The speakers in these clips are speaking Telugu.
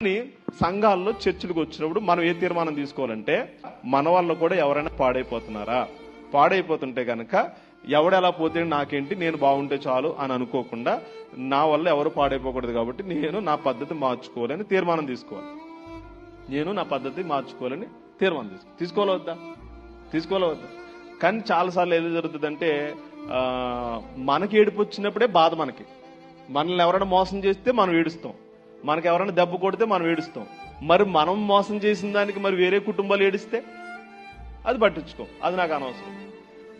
కానీ సంఘాల్లో చర్చిలకు వచ్చినప్పుడు మనం ఏ తీర్మానం తీసుకోవాలంటే మన వల్ల కూడా ఎవరైనా పాడైపోతున్నారా, పాడైపోతుంటే కనుక ఎవడెలా పోతే నాకేంటి, నేను బాగుంటే చాలు అని అనుకోకుండా నా వల్ల ఎవరు పాడైపోకూడదు కాబట్టి నేను నా పద్ధతి మార్చుకోవాలని తీర్మానం తీసుకోవాలి. నేను నా పద్ధతి మార్చుకోవాలని తీర్మానం తీసుకోవాలవద్దా? కానీ చాలాసార్లు ఏది జరుగుతుందంటే మనకి ఏడుపు వచ్చినప్పుడే బాధ. మనల్ని ఎవరైనా మోసం చేస్తే మనం ఏడుస్తాం, మనకి ఎవరైనా దెబ్బ కొడితే మనం ఏడుస్తాం. మరి మనం మోసం చేసిన దానికి మరి వేరే కుటుంబాలు ఏడిస్తే అది పట్టించుకో, అది నాకు అనవసరం.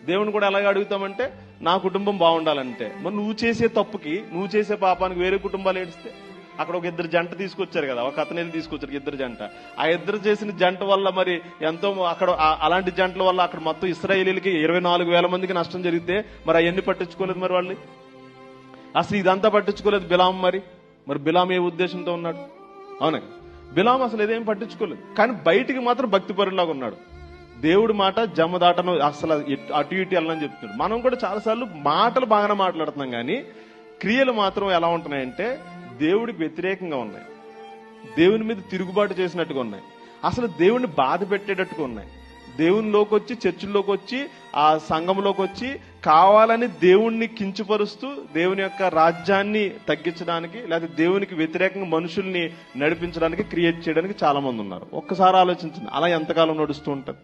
దేవుని కూడా ఎలాగ అడుగుతామంటే నా కుటుంబం బాగుండాలంటే, మరి నువ్వు చేసే తప్పుకి, నువ్వు చేసే పాపానికి వేరే కుటుంబాలు ఏడిస్తే. అక్కడ ఒక ఇద్దరు జంట తీసుకొచ్చారు కదా, ఒక అతనేది తీసుకొచ్చారు ఇద్దరు జంట. ఆ ఇద్దరు చేసిన జంట వల్ల మరి ఎంతో అక్కడ అలాంటి జంటల వల్ల అక్కడ మొత్తం ఇశ్రాయేలీలకి 24,000 మందికి నష్టం జరిగితే మరి అవన్నీ పట్టించుకోలేదు. మరి వాళ్ళు అసలు ఇదంతా పట్టించుకోలేదు బిలాం. మరి బిలాం ఏ ఉద్దేశంతో ఉన్నాడు? అవునా, బిలాం అసలు ఇదేం పట్టించుకోలేదు, కానీ బయటికి మాత్రం భక్తిపరులాగా ఉన్నాడు. దేవుడి మాట జమ్మదాటను, అసలు అటు ఇటు వెళ్ళని చెప్తున్నాడు. మనం కూడా చాలాసార్లు మాటలు బాగానే మాట్లాడుతున్నాం, కానీ క్రియలు మాత్రం ఎలా ఉంటున్నాయంటే దేవుడికి వ్యతిరేకంగా ఉన్నాయి, దేవుని మీద తిరుగుబాటు చేసినట్టుగా ఉన్నాయి, అసలు దేవుడిని బాధ పెట్టేటట్టుగా ఉన్నాయి. దేవునిలోకి వచ్చి, చర్చిల్లోకి వచ్చి, ఆ సంఘంలోకి వచ్చి కావాలని దేవుణ్ణి కించపరుస్తూ దేవుని యొక్క రాజ్యాన్ని తగ్గించడానికి, లేకపోతే దేవునికి వ్యతిరేకంగా మనుషుల్ని నడిపించడానికి, క్రియేట్ చేయడానికి చాలా మంది ఉన్నారు. ఒక్కసారి ఆలోచించండి, అలా ఎంతకాలం నడుస్తూ ఉంటది?